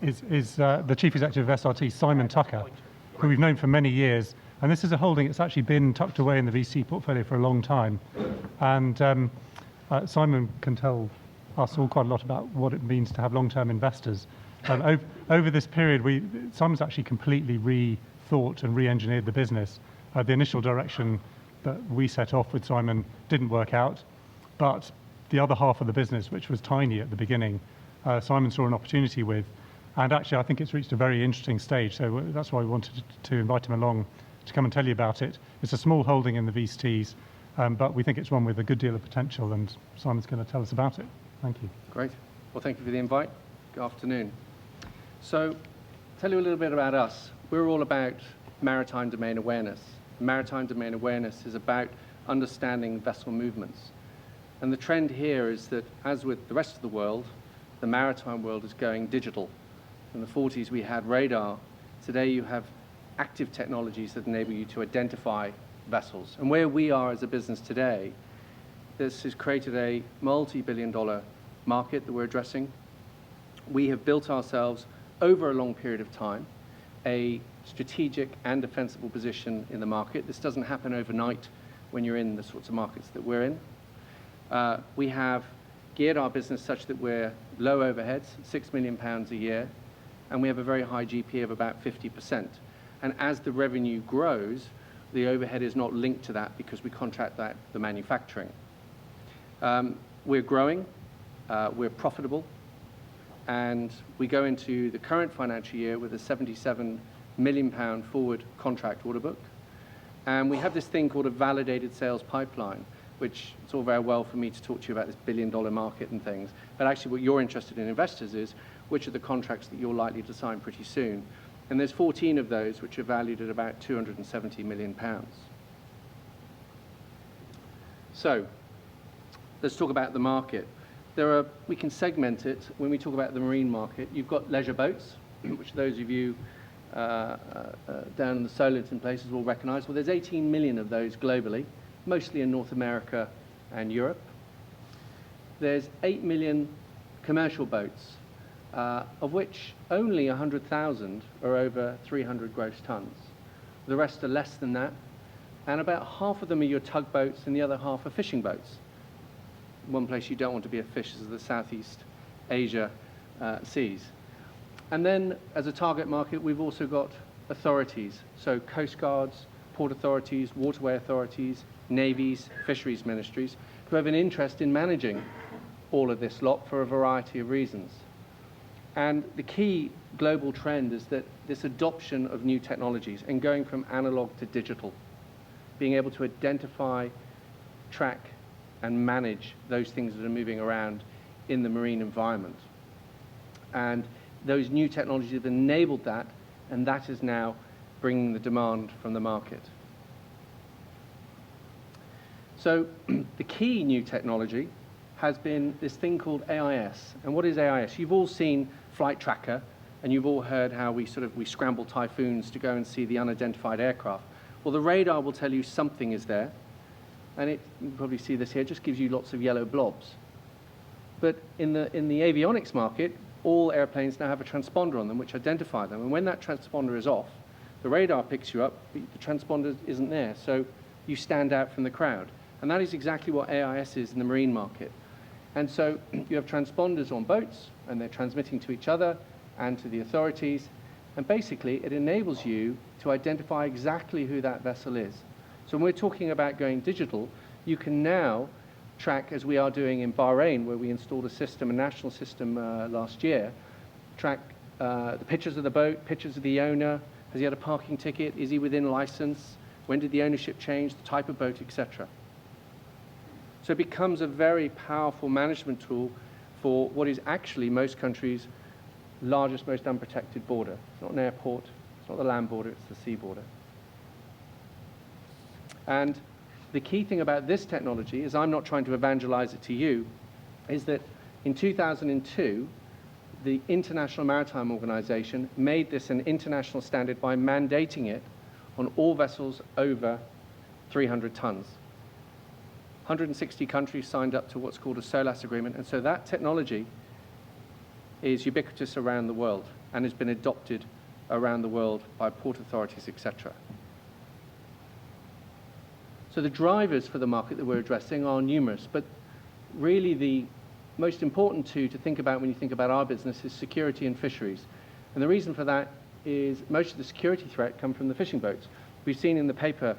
is the Chief Executive of SRT, Simon Tucker, who we've known for many years. And this is a holding that's actually been tucked away in the VC portfolio for a long time. And Simon can tell us all quite a lot about what it means to have long-term investors. Over this period, Simon's actually completely rethought and re-engineered the business. The initial direction that we set off with Simon didn't work out, but the other half of the business, which was tiny at the beginning, Simon saw an opportunity with. And actually, I think it's reached a very interesting stage, so that's why we wanted to invite him along to come and tell you about it. It's a small holding in the VCTs, but we think it's one with a good deal of potential, and Simon's going to tell us about it. Thank you. Great. Well, thank you for the invite. Good afternoon. So, tell you a little bit about us. We're all about maritime domain awareness. Maritime domain awareness is about understanding vessel movements. And the trend here is that, as with the rest of the world, the maritime world is going digital. In the 40s, we had radar. Today, you have active technologies that enable you to identify vessels. And where we are as a business today, this has created a multi-billion-dollar market that we're addressing. We have built ourselves, over a long period of time, a strategic and defensible position in the market. This doesn't happen overnight when you're in the sorts of markets that we're in. We have geared our business such that we're low overheads, £6 million a year, and we have a very high GP of about 50%. And as the revenue grows, the overhead is not linked to that because we contract that the manufacturing. We're growing, we're profitable, and we go into the current financial year with a £77 million forward contract order book. And we have this thing called a validated sales pipeline, which it's all very well for me to talk to you about this billion-dollar market and things, but actually what you're interested in, investors, is which are the contracts that you're likely to sign pretty soon. And there's 14 of those which are valued at about £270 million. So, let's talk about the market. We can segment it when we talk about the marine market. You've got leisure boats, which those of you down in the Solent places will recognize. Well, there's 18 million of those globally, mostly in North America and Europe. There's 8 million commercial boats, of which only 100,000 are over 300 gross tons. The rest are less than that, and about half of them are your tugboats and the other half are fishing boats. One place you don't want to be a fish is the Southeast Asia seas. And then, as a target market, we've also got authorities, so coast guards, port authorities, waterway authorities, navies, fisheries ministries, who have an interest in managing all of this lot for a variety of reasons. And the key global trend is that this adoption of new technologies and going from analog to digital, being able to identify, track, and manage those things that are moving around in the marine environment. And those new technologies have enabled that, and that is now bringing the demand from the market. So the key new technology has been this thing called AIS. And what is AIS? You've all seen Flight Tracker, and you've all heard how we scramble typhoons to go and see the unidentified aircraft. Well, the radar will tell you something is there, and you can probably see this here, it just gives you lots of yellow blobs. But in the avionics market, all airplanes now have a transponder on them which identify them, and when that transponder is off, the radar picks you up, but the transponder isn't there, so you stand out from the crowd. And that is exactly what AIS is in the marine market. And so you have transponders on boats, and they're transmitting to each other and to the authorities, and basically it enables you to identify exactly who that vessel is. So when we're talking about going digital, you can now track, as we are doing in Bahrain, where we installed a system, a national system last year, track the pictures of the boat, pictures of the owner, has he had a parking ticket, is he within license, when did the ownership change, the type of boat, etc. So it becomes a very powerful management tool for what is actually most countries' largest, most unprotected border. It's not an airport, it's not the land border, it's the sea border. And the key thing about this technology, is I'm not trying to evangelize it to you, is that in 2002, the International Maritime Organization made this an international standard by mandating it on all vessels over 300 tons. 160 countries signed up to what's called a SOLAS agreement, and so that technology is ubiquitous around the world and has been adopted around the world by port authorities, etc. So the drivers for the market that we're addressing are numerous, but really the most important two to think about when you think about our business is security and fisheries. And the reason for that is most of the security threat come from the fishing boats. We've seen in the paper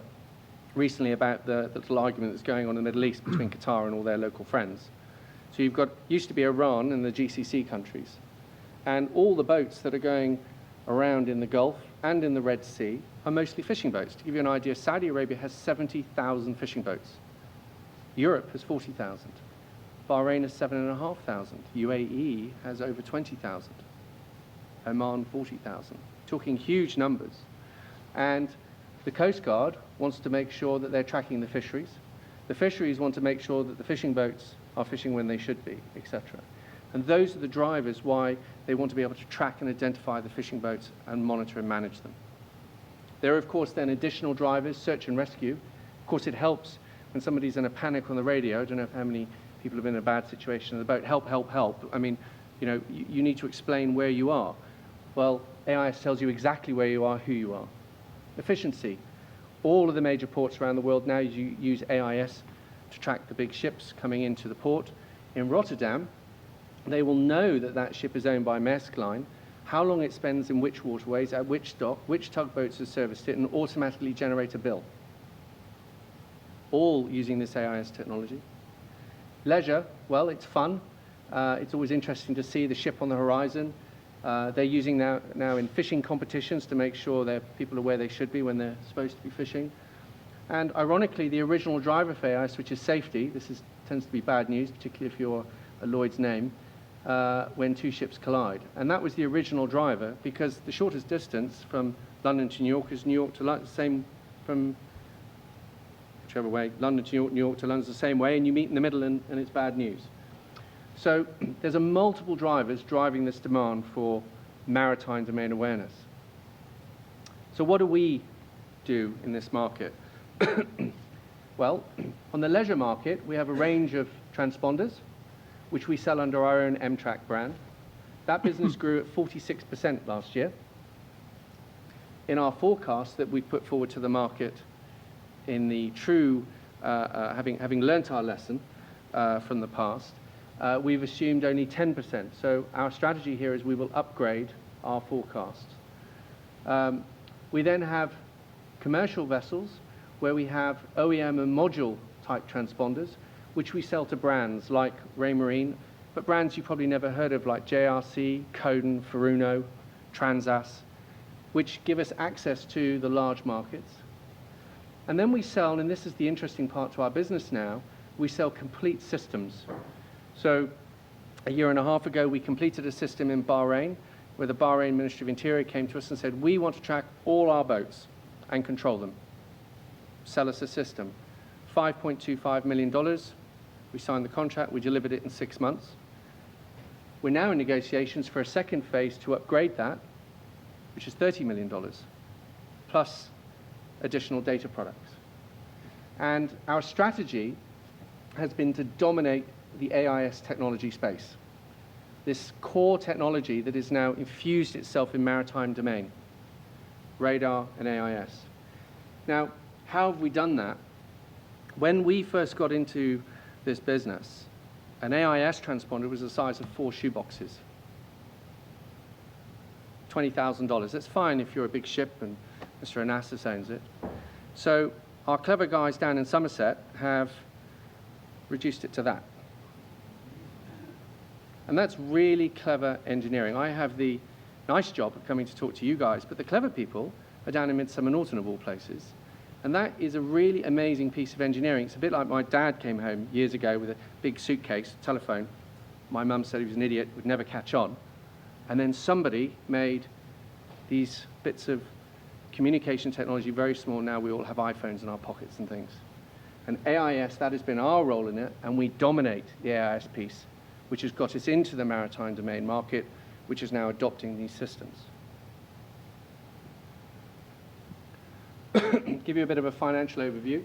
recently about the little argument that's going on in the Middle East between Qatar and all their local friends. So you've got, used to be Iran and the GCC countries, and all the boats that are going around in the Gulf and in the Red Sea are mostly fishing boats. To give you an idea, Saudi Arabia has 70,000 fishing boats. Europe has 40,000. Bahrain has 7,500. UAE has over 20,000. Oman, 40,000. Talking huge numbers. And the Coast Guard wants to make sure that they're tracking the fisheries. The fisheries want to make sure that the fishing boats are fishing when they should be, etc. And those are the drivers why they want to be able to track and identify the fishing boats and monitor and manage them. There are, of course, then additional drivers, search and rescue. Of course, it helps when somebody's in a panic on the radio. I don't know how many people have been in a bad situation in the boat. Help, help, help. I mean, you know, you need to explain where you are. Well, AIS tells you exactly where you are, who you are. Efficiency. All of the major ports around the world now use AIS to track the big ships coming into the port. In Rotterdam, they will know that that ship is owned by Maersk Line, how long it spends in which waterways, at which dock, which tugboats have serviced it, and automatically generate a bill. All using this AIS technology. Leisure, well, it's fun. It's always interesting to see the ship on the horizon. They're using now in fishing competitions to make sure that people are where they should be when they're supposed to be fishing. And ironically, the original driver for AIS, which is safety, tends to be bad news, particularly if you're a Lloyd's name, when two ships collide. And that was the original driver because the shortest distance from London to New York is New York to London, same from whichever way, London to New York, New York to London's the same way, and you meet in the middle and it's bad news. So there's a multiple drivers driving this demand for maritime domain awareness. So what do we do in this market? Well, on the leisure market, we have a range of transponders, which we sell under our own M-Track brand. That business grew at 46% last year. In our forecast that we put forward to the market in the true, having learnt our lesson from the past, we've assumed only 10%. So our strategy here is we will upgrade our forecasts. We then have commercial vessels where we have OEM and module type transponders, which we sell to brands like Raymarine, but brands you probably never heard of like JRC, Coden, Furuno, Transas, which give us access to the large markets. And then we sell, and this is the interesting part to our business now, we sell complete systems. So a year and a half ago, we completed a system in Bahrain where the Bahrain Ministry of Interior came to us and said, we want to track all our boats and control them. Sell us a system. $5.25 million. We signed the contract. We delivered it in 6 months. We're now in negotiations for a second phase to upgrade that, which is $30 million, plus additional data products. And our strategy has been to dominate the AIS technology space. This core technology that has now infused itself in maritime domain, radar and AIS. Now, how have we done that? When we first got into this business, an AIS transponder was the size of 4 shoeboxes. $20,000. That's fine if you're a big ship and Mr. Onassis owns it. So our clever guys down in Somerset have reduced it to that. And that's really clever engineering. I have the nice job of coming to talk to you guys, but the clever people are down in Midsummer Norton of all places. And that is a really amazing piece of engineering. It's a bit like my dad came home years ago with a big suitcase, telephone. My mum said he was an idiot, would never catch on. And then somebody made these bits of communication technology very small. Now we all have iPhones in our pockets and things. And AIS, that has been our role in it, and we dominate the AIS piece, which has got us into the maritime domain market, which is now adopting these systems. Give you a bit of a financial overview.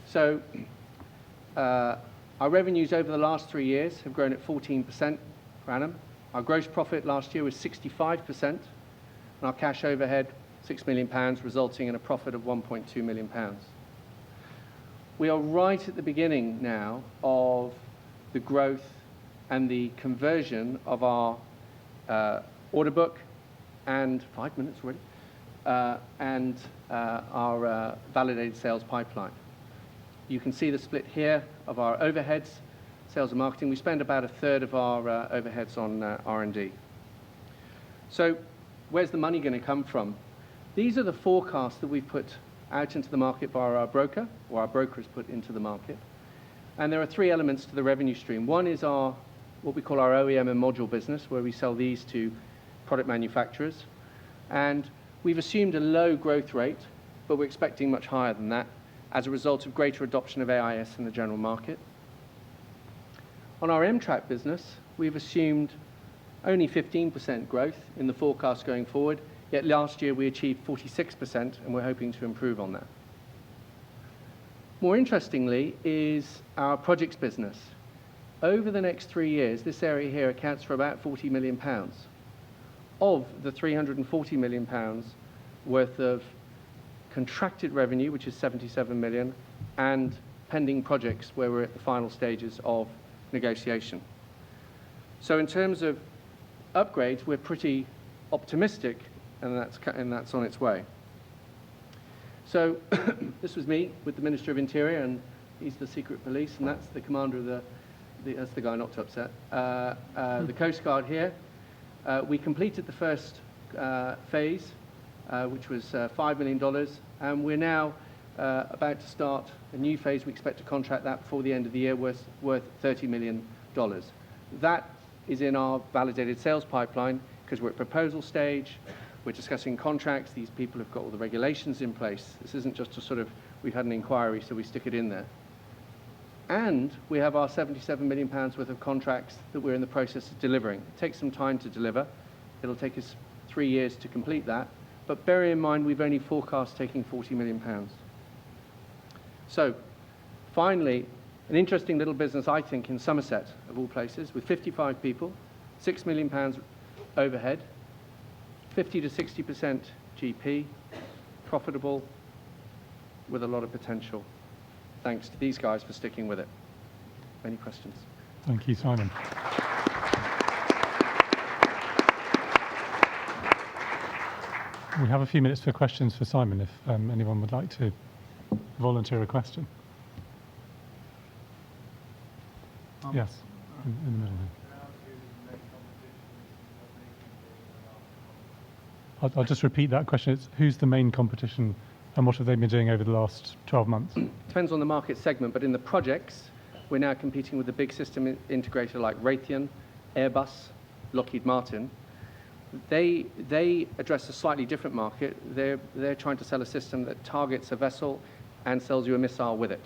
So our revenues over the last 3 years have grown at 14% per annum. Our gross profit last year was 65%, and our cash overhead, £6 million, resulting in a profit of £1.2 million. We are right at the beginning now of the growth and the conversion of our order book and 5 minutes already, and our validated sales pipeline. You can see the split here of our overheads, sales and marketing. We spend about a third of our overheads on R&D. So where's the money going to come from? These are the forecasts that we've put out into the market by our broker, or our broker has put into the market. And there are three elements to the revenue stream. One is our, what we call our OEM and module business, where we sell these to product manufacturers. And we've assumed a low growth rate, but we're expecting much higher than that as a result of greater adoption of AIS in the general market. On our M-Track business, we've assumed only 15% growth in the forecast going forward, yet last year we achieved 46%, and we're hoping to improve on that. More interestingly is our projects business. Over the next 3 years, this area here accounts for about £40 million of the £340 million worth of contracted revenue, which is 77 million, and pending projects where we're at the final stages of negotiation. So in terms of upgrades, we're pretty optimistic, and that's on its way. So this was me with the Minister of Interior, and he's the secret police, and that's the commander of that's the guy not to upset. The Coast Guard here. We completed the first phase, which was $5 million, and we're now about to start a new phase. We expect to contract that before the end of the year, worth $30 million. That is in our validated sales pipeline because we're at proposal stage. We're discussing contracts. These people have got all the regulations in place. This isn't just a sort of, we've had an inquiry, so we stick it in there. And we have our £77 million worth of contracts that we're in the process of delivering. It takes some time to deliver. It'll take us 3 years to complete that. But bear in mind, we've only forecast taking £40 million. So finally, an interesting little business, I think, in Somerset, of all places, with 55 people, £6 million overhead, 50 to 60% GP, profitable, with a lot of potential. Thanks to these guys for sticking with it. Any questions? Thank you, Simon. We have a few minutes for questions for Simon, if anyone would like to volunteer a question. Yes, in the middle here. I'll just repeat that question. It's who's the main competition and what have they been doing over the last 12 months? Depends on the market segment, but in the projects, we're now competing with the big system integrator like Raytheon, Airbus, Lockheed Martin. They address a slightly different market. They're trying to sell a system that targets a vessel and sells you a missile with it.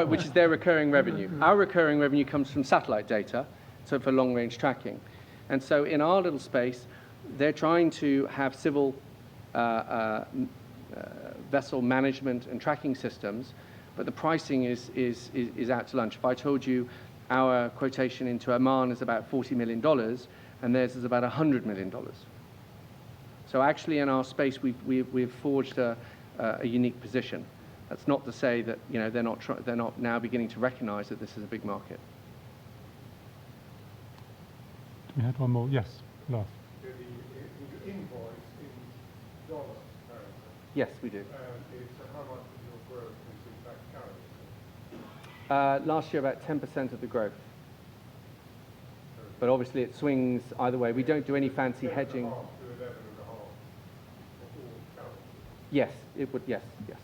Which is their recurring revenue. Our recurring revenue comes from satellite data, so for long-range tracking. And so in our little space, they're trying to have civil vessel management and tracking systems, but the pricing is out to lunch. If I told you our quotation into Oman is about $40 million, and theirs is about $100 million. So actually in our space, we've forged a unique position. That's not to say that they're not now beginning to recognize that this is a big market. We had one more. Yes, last. Do you invoice in dollars currency? Yes, we do. So how much of your growth is in that currency? Last year, about 10% of the growth. But obviously, it swings either way. We don't do any fancy hedging. 10.5 to 11.5 of all currency. Yes, it would. Yes, yes.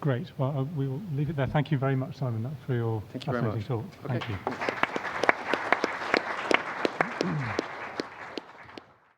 Great. Well, we will leave it there. Thank you very much, Simon, for your Thank you very much. fascinating talk. Okay. Thank you.